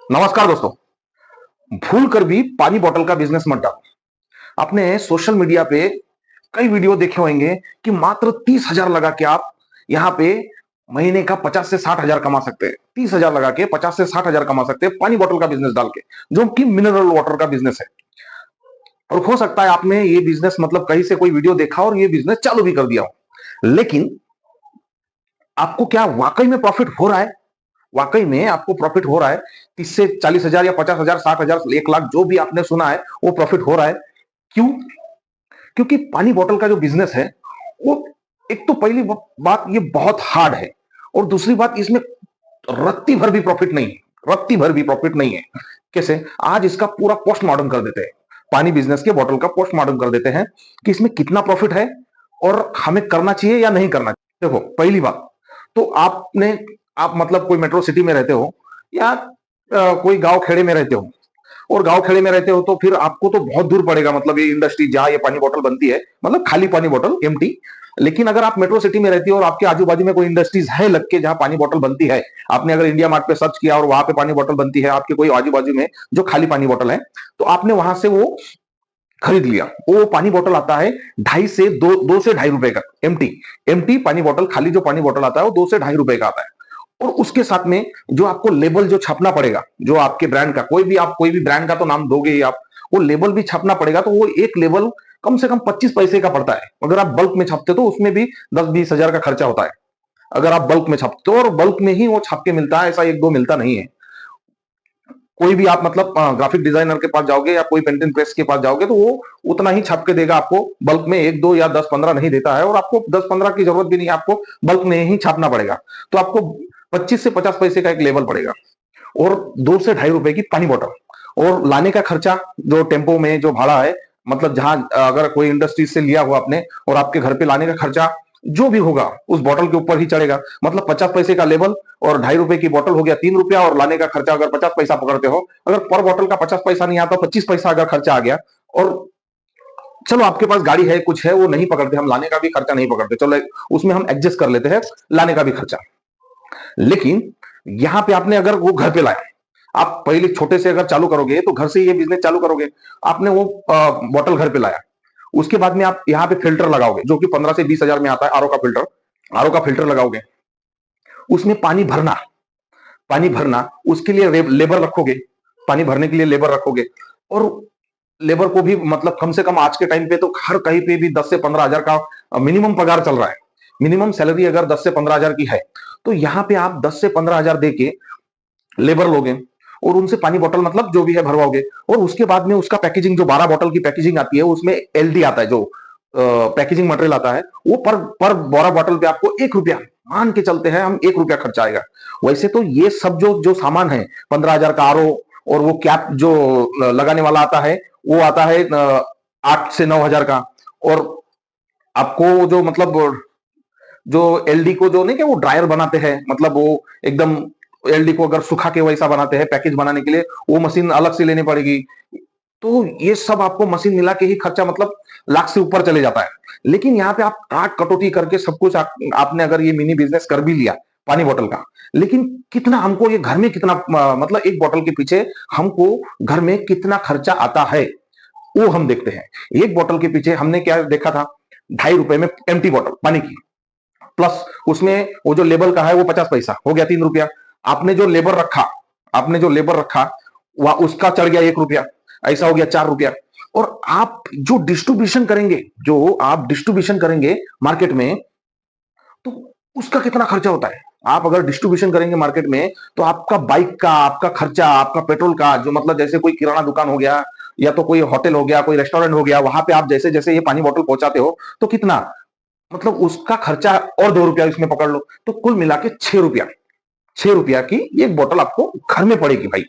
नमस्कार दोस्तों। भूल कर भी पानी बोतल का बिजनेस मत डालो। आपने सोशल मीडिया पे कई वीडियो देखे होंगे कि मात्र 30,000 लगा के आप यहाँ पे महीने का 50 से 60 हजार कमा सकते हैं। 30,000 लगा के 50 से 60 हजार कमा सकते हैं पानी बोतल का बिजनेस डाल के, जो कि मिनरल वाटर का बिजनेस है। और हो सकता है आपने ये बिजनेस मतलब कहीं से कोई वीडियो देखा और ये बिजनेस चालू भी कर दिया हो, लेकिन आपको क्या वाकई में प्रॉफिट हो रहा है? वाकई में आपको प्रॉफिट हो रहा है? 30 से 40 हजार या 50,000, 60,000, 1 लाख जो भी आपने सुना है वो प्रॉफिट हो रहा है। क्यों? क्योंकि पानी बोतल का जो बिजनेस है वो, एक तो पहली बात ये बहुत हार्ड है, और दूसरी बात इसमें रत्ती भर भी प्रॉफिट नहीं है। रत्ती भर भी प्रॉफिट नहीं है। कैसे? आज इसका पूरा पोस्ट मॉडर्न कर देते हैं। पानी बिजनेस के बोतल का पोस्ट मॉडर्न कर देते हैं कि इसमें कितना प्रॉफिट है और हमें करना चाहिए या नहीं करना चाहिए। देखो, पहली बात तो आप मतलब कोई मेट्रो सिटी में रहते हो या कोई गांव खेड़े में रहते हो, और गांव खेड़े में रहते हो तो फिर आपको तो बहुत दूर पड़ेगा, मतलब ये इंडस्ट्री जहां ये पानी बोतल बनती है, मतलब खाली पानी बोतल एम्प्टी। लेकिन अगर आप मेट्रो सिटी में रहती हो और आपके आजू बाजू में कोई इंडस्ट्रीज है लग के जहां पानी बोतल बनती है, आपने अगर इंडिया मार्ट पे सर्च किया और वहां पे पानी बोतल बनती है आपके कोई आजू बाजू में जो खाली पानी बोतल है, तो आपने वहां से वो खरीद लिया। वो पानी बोतल आता है 2.5 से 2.5 रुपए का एम्प्टी। एम्प्टी पानी बोतल, खाली जो पानी बोतल आता है वो 2 से 2.5 रुपए का आता है। और उसके साथ में जो आपको लेबल जो छापना पड़ेगा, जो आपके ब्रांड का, आप कोई भी ब्रांड का तो नाम दोगे ही आप, वो लेबल भी छापना पड़ेगा। तो वो एक लेबल कम से कम 25 पैसे का पड़ता है। अगर आप बल्क में छापते तो उसमें भी 10-20 हजार का खर्चा होता है। अगर आप बल्क में छापते हो, और बल्क में ही वो छाप के मिलता है, ऐसा एक दो मिलता नहीं है। कोई भी आप मतलब ग्राफिक डिजाइनर के पास जाओगे या कोई पेंटिंग प्रेस के पास जाओगे तो वो उतना ही छाप के देगा आपको। बल्क में एक दो या 10-15 नहीं देता है, और आपको 10-15 की जरूरत भी नहीं है, आपको बल्क में ही छापना पड़ेगा। तो आपको 25 से 50 पैसे का एक लेवल पड़ेगा, और 2 से 2.5 रुपए की पानी बोतल, और लाने का खर्चा जो टेम्पो में जो भाड़ा है, मतलब जहां अगर कोई इंडस्ट्री से लिया हुआ आपने, और आपके घर पे लाने का खर्चा जो भी होगा उस बोतल के ऊपर ही चढ़ेगा। मतलब 50 पैसे का लेवल और 2.5 रुपए की बोतल हो गया 3 रुपया, और लाने का खर्चा अगर 50 पैसा पकड़ते हो, अगर पर बोतल का 50 पैसा नहीं आता, 25 पैसा अगर खर्चा आ गया, और चलो आपके पास गाड़ी है, कुछ है, वो नहीं पकड़ते, हम लाने का भी खर्चा नहीं पकड़ते, चलो उसमें हम एडजस्ट कर लेते हैं लाने का भी खर्चा। लेकिन यहां पे आपने अगर वो घर पे लाया, आप पहले छोटे से अगर चालू करोगे तो घर से ये बिजनेस चालू करोगे, आपने वो बॉटल घर पे लाया, उसके बाद में आप यहाँ पे फिल्टर लगाओगे जो कि 15 से 20 हजार में आता है, आरओ का फिल्टर। आरओ का फिल्टर लगाओगे, उसमें पानी भरना, उसके लिए लेबर रखोगे, पानी भरने के लिए लेबर रखोगे। और लेबर को भी मतलब कम से कम आज के टाइम पे तो हर कहीं पे भी 10 से 15 हजार का मिनिमम पगार चल रहा है। मिनिमम सैलरी अगर 10 से 15 हजार की है, तो यहाँ पे आप 10 से 15 हजार दे के लेबर लोगे, और उनसे पानी बोतल मतलब जो भी है भरवाओगे। और उसके बाद में उसका पैकेजिंग, जो 12 बोतल की पैकेजिंग आती है उसमें एलडी आता है, जो पैकेजिंग मटेरियल आता है, वो पर 12 बोतल पे आपको 1 रुपया, मान के चलते हैं हम, 1 रुपया खर्चा आएगा। वैसे तो ये सब जो जो सामान है, 15 हजार का आरओ, और वो कैप जो लगाने वाला आता है, वो आता है 8 से 9 हजार का। और आपको जो मतलब जो एलडी को जो नहीं कि वो ड्रायर बनाते हैं, मतलब वो एकदम एलडी को अगर सुखा के वैसा बनाते हैं पैकेज बनाने के लिए, वो मशीन अलग से लेनी पड़ेगी। तो ये सब आपको मशीन मिला के ही खर्चा मतलब लाख से ऊपर चले जाता है। लेकिन यहाँ पे आप काट कटौती करके सब कुछ आपने अगर ये मिनी बिजनेस कर भी लिया पानी बोतल का, लेकिन कितना हमको ये घर में कितना मतलब एक बोतल के पीछे हमको घर में कितना खर्चा आता है, वो हम देखते हैं। एक बोतल के पीछे हमने क्या देखा था, 2.5 रुपए में एम्प्टी बोतल पानी की, प्लस उसमें वो जो लेबल का है वो 50 पैसा हो गया 3 रुपया। आपने जो लेबर रखा, आपने जो लेबर रखा वह उसका चढ़ गया 1 रुपया, ऐसा हो गया 4 रुपया। और आप जो डिस्ट्रीब्यूशन करेंगे, जो आप डिस्ट्रीब्यूशन करेंगे मार्केट में, तो उसका कितना खर्चा होता है। आप अगर डिस्ट्रीब्यूशन करेंगे मार्केट में, तो आपका बाइक का, आपका खर्चा, आपका पेट्रोल का, जो मतलब जैसे कोई किराना दुकान हो गया, या तो कोई होटल हो गया, कोई रेस्टोरेंट हो गया, वहां पे आप जैसे जैसे ये पानी बोतल पहुंचाते हो, तो कितना मतलब उसका खर्चा, और 2 रुपया इसमें पकड़ लो, तो कुल मिला के 6 रुपया, 6 रुपया की एक बोतल आपको घर में पड़ेगी भाई।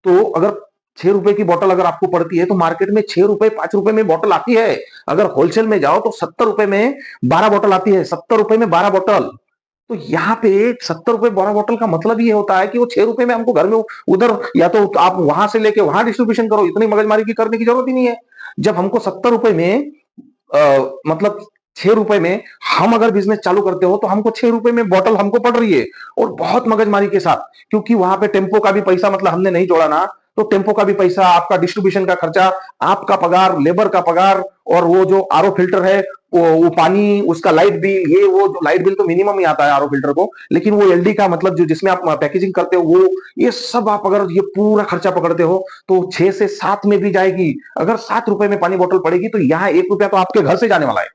तो अगर 6 रुपए की बोतल अगर आपको पड़ती है, तो मार्केट में 6 रुपए 5 रुपए में बोतल आती है। अगर होलसेल में जाओ तो 70 रुपए में 12 बोतल आती है, 70 रुपए में 12 बोतल। तो यहाँ पे 70 रुपए 12 बोतल का मतलब ये होता है कि वो 6 रुपए में हमको घर में उधर, या तो आप वहां से लेके वहां डिस्ट्रीब्यूशन करो, इतनी मगजमारी की करने की जरूरत ही नहीं है। जब हमको 70 रुपए में मतलब ₹6 में हम अगर बिजनेस चालू करते हो तो हमको ₹6 में बॉटल हमको पड़ रही है, और बहुत मगजमारी के साथ, क्योंकि वहां पे टेम्पो का भी पैसा मतलब हमने नहीं जोड़ा ना, तो टेम्पो का भी पैसा, आपका डिस्ट्रीब्यूशन का खर्चा, आपका पगार, लेबर का पगार, और वो जो आरओ फिल्टर है, वो पानी, उसका लाइट बिल, ये वो लाइट बिल तो मिनिमम ही आता है आरओ फिल्टर को, लेकिन वो एलडी का मतलब जो जिसमें आप पैकेजिंग करते हो वो, ये सब आप अगर ये पूरा खर्चा पकड़ते हो तो 6 से 7 में भी जाएगी। अगर ₹7 में पानी बोतल पड़ेगी तो यहाँ ₹1 तो आपके घर से जाने वाला है,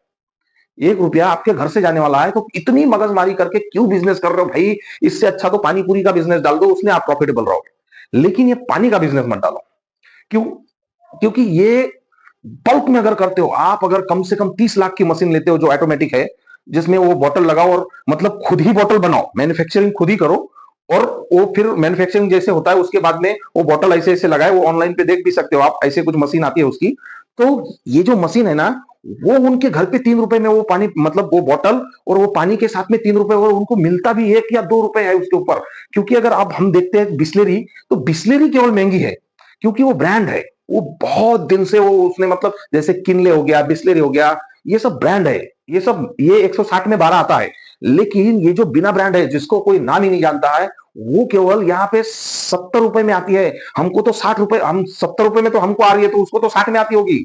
₹1 आपके घर से जाने वाला है, तो इतनी मगजमारी करके क्यों बिजनेस कर रहे हो भाई? इससे अच्छा तो पानी पूरी का बिजनेस डाल दो, उसमें आप प्रॉफिटेबल रहोगे, लेकिन ये पानी का बिजनेस मत डालो। क्यों? क्योंकि ये बल्क में अगर करते हो आप, अगर कम से कम 30 लाख की मशीन लेते हो जो ऑटोमेटिक है, जिसमें वो बॉटल लगाओ और मतलब खुद ही बॉटल बनाओ, मैन्युफैक्चरिंग खुद ही करो, और वो फिर मैन्युफैक्चरिंग जैसे होता है उसके बाद में वो बॉटल ऐसे ऐसे लगाए, वो ऑनलाइन पे देख भी सकते हो आप, ऐसे कुछ मशीन आती है उसकी। तो ये जो मशीन है ना, वो उनके घर पे ₹3 में वो पानी, मतलब वो बॉटल और वो पानी के साथ में ₹3, और उनको मिलता भी ₹1 या ₹2 है उसके ऊपर। क्योंकि अगर अब हम देखते हैं बिस्लेरी, तो बिस्लेरी केवल महंगी है क्योंकि वो ब्रांड है, वो बहुत दिन से वो उसने मतलब जैसे किनले हो गया, बिस्लेरी हो गया, ये सब ब्रांड है, ये सब ये 160 में 12 आता है। लेकिन ये जो बिना ब्रांड है, जिसको कोई नाम ही नहीं जानता है, वो केवल यहाँ पे ₹70 में आती है। हमको तो ₹60, हम ₹70 में तो हमको आ रही है, तो उसको तो 60 में आती होगी,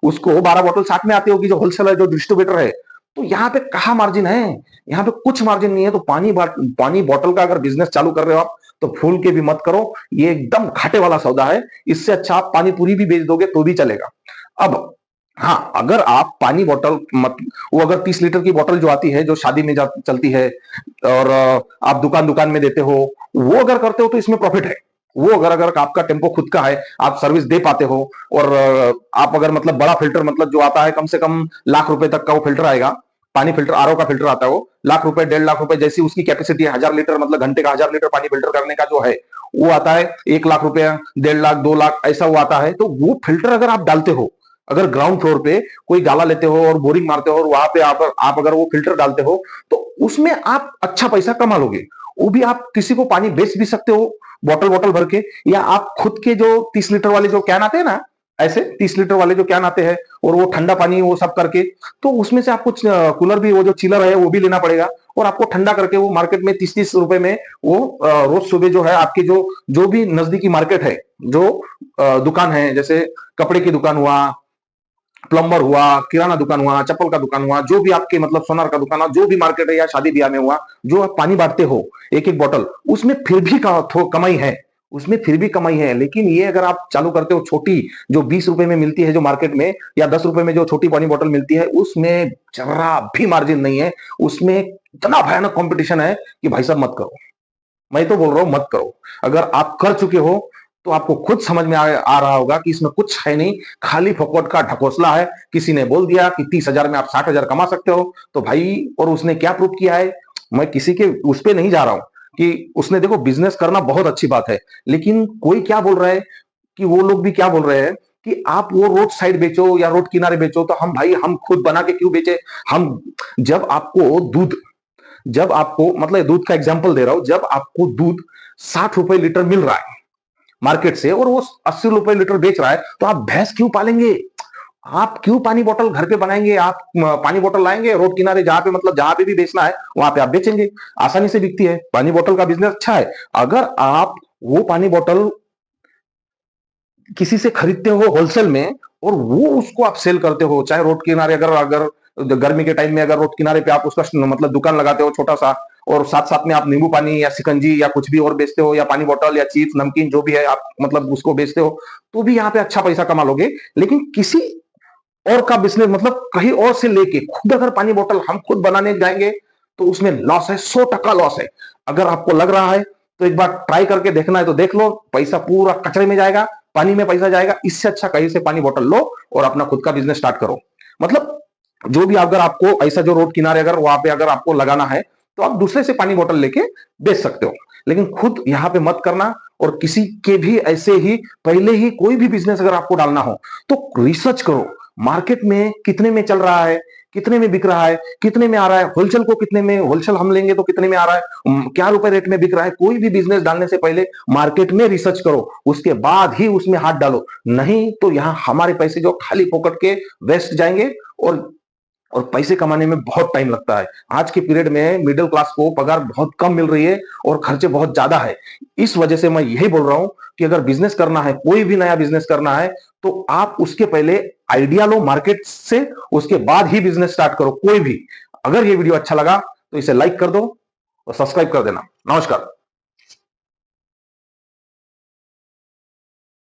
उसको 12 बॉटल 60 में आती होगी, जो होलसेलर जो डिस्ट्रीब्यूटर है। तो यहाँ पे कहाँ मार्जिन है? यहाँ पे कुछ मार्जिन नहीं है। तो पानी बॉटल का अगर बिजनेस चालू कर रहे हो आप, तो भूल के भी मत करो, ये एकदम घाटे वाला सौदा है। इससे अच्छा आप पानी पूरी भी बेच दोगे तो भी चलेगा। अब हाँ, अगर आप पानी बॉटल मत, वो अगर 30 लीटर की बॉटल जो आती है, जो शादी में चलती है, और आप दुकान दुकान में देते हो, वो अगर करते हो तो इसमें प्रॉफिट है। वो अगर अगर आपका टेम्पो खुद का है, आप सर्विस दे पाते हो, और आप अगर मतलब बड़ा फिल्टर, मतलब जो आता है कम से कम ₹1,00,000 तक का वो फिल्टर आएगा, पानी फिल्टर, आरओ का फिल्टर आता है, वो ₹1,00,000 ₹1.5 लाख जैसी उसकी कैपेसिटी है, 1000 लीटर, मतलब घंटे का 1000 लीटर पानी फिल्टर करने का जो है, वो आता है ₹1,00,000, 1.5 लाख, 2 लाख, ऐसा वो आता है। तो वो फिल्टर अगर आप डालते हो, अगर ग्राउंड फ्लोर पे कोई डाला लेते हो और बोरिंग मारते हो, और वहां पे आप अगर वो फिल्टर डालते हो, तो उसमें आप अच्छा पैसा कमा लोगे। वो भी आप किसी को पानी बेच भी सकते हो, बॉटल बॉटल भर के, या आप खुद के जो 30 लीटर वाले जो कैन आते हैं ना, ऐसे 30 लीटर वाले जो कैन आते हैं, और वो ठंडा पानी वो सब करके, तो उसमें से आपको कूलर भी, वो जो चिलर है वो भी लेना पड़ेगा, और आपको ठंडा करके वो मार्केट में 30-30 रुपए में वो रोज सुबह जो है आपकी जो जो भी नजदीकी मार्केट है, जो दुकान है, जैसे कपड़े की दुकान हुआ, प्लम्बर हुआ, किराना दुकान हुआ, चप्पल का दुकान हुआ, जो भी आपके मतलब सोनार का दुकान हुआ, जो भी मार्केट है या शादी ब्याह में हुआ, जो आप पानी बांटते हो एक एक बॉटल, उसमें फिर भी कमाई है, उसमें फिर भी कमाई है। लेकिन ये अगर आप चालू करते हो छोटी, जो ₹20 में मिलती है जो मार्केट में, या ₹10 में जो छोटी पानी बॉटल मिलती है, उसमें जरा भी मार्जिन नहीं है, उसमें इतना भयानक कंपटीशन है कि भाई साहब मत करो। मैं तो बोल रहा हूं मत करो। अगर आप कर चुके हो तो आपको खुद समझ में आ रहा होगा कि इसमें कुछ है नहीं, खाली फोकट का ढकोसला है। किसी ने बोल दिया कि 30,000 में आप 60,000 कमा सकते हो, तो भाई, और उसने क्या प्रूव किया है? मैं किसी के उस पे नहीं जा रहा हूं कि उसने, देखो बिजनेस करना बहुत अच्छी बात है, लेकिन कोई क्या बोल रहा है, कि वो लोग भी क्या बोल रहे हैं कि आप वो रोड साइड बेचो या रोड किनारे बेचो, तो हम भाई हम खुद बना के क्यों बेचे? हम जब आपको दूध जब आपको मतलब दूध का एग्जांपल दे रहा हूं, जब आपको दूध ₹60 लीटर मिल रहा है मार्केट से, और वो ₹80 लीटर बेच रहा है, तो आप भैंस क्यों पालेंगे? आप क्यों पानी बोतल घर पे बनाएंगे? आप पानी बोतल लाएंगे रोड किनारे, जहां पे मतलब जहां पे भी बेचना है वहां पे आप बेचेंगे। आसानी से बिकती है, पानी बोतल का बिजनेस अच्छा है। अगर आप वो पानी बोतल किसी से खरीदते हो होलसेल में, और वो उसको आप सेल करते हो, चाहे रोड किनारे, अगर अगर गर्मी के टाइम में अगर रोड किनारे पे आप उसका मतलब दुकान लगाते हो छोटा सा, और साथ साथ में आप नींबू पानी या शिकंजी या कुछ भी और बेचते हो, या पानी बोतल या चिप्स नमकीन जो भी है आप मतलब उसको बेचते हो, तो भी यहाँ पे अच्छा पैसा कमा लोगे। लेकिन किसी और का बिजनेस मतलब कहीं और से लेके खुद अगर पानी बोतल हम खुद बनाने जाएंगे, तो उसमें लॉस है, 100% लॉस है। अगर आपको लग रहा है तो एक बार ट्राई करके देखना है तो देख लो, पैसा पूरा कचरे में जाएगा, पानी में पैसा जाएगा। इससे अच्छा कहीं से पानी बोतल लो और अपना खुद का बिजनेस स्टार्ट करो। मतलब जो भी, अगर आपको ऐसा जो रोड किनारे अगर वहां पे अगर आपको लगाना है, तो आप दूसरे से पानी बोतल लेके बेच सकते हो, लेकिन खुद यहाँ पे मत करना। और किसी के भी ऐसे ही पहले ही कोई भी बिजनेस अगर आपको डालना हो, तो रिसर्च करो, मार्केट में कितने में चल रहा है, कितने में बिक रहा है, कितने में आ रहा है, होलसेल को कितने में, होलसेल हम लेंगे तो कितने में आ रहा है, क्या रुपए रेट में बिक रहा है। कोई भी बिजनेस डालने से पहले मार्केट में रिसर्च करो, उसके बाद ही उसमें हाथ डालो। नहीं तो यहाँ हमारे पैसे जो खाली पॉकेट के वेस्ट जाएंगे, और और पैसे कमाने में बहुत टाइम लगता है। आज के पीरियड में मिडिल क्लास को पगार बहुत कम मिल रही है और खर्चे बहुत ज्यादा है। इस वजह से मैं यही बोल रहा हूं कि अगर बिजनेस करना है, कोई भी नया बिजनेस करना है, तो आप उसके पहले आइडिया लो मार्केट से, उसके बाद ही बिजनेस स्टार्ट करो कोई भी। अगर ये वीडियो अच्छा लगा तो इसे लाइक कर दो और सब्सक्राइब कर देना। नमस्कार।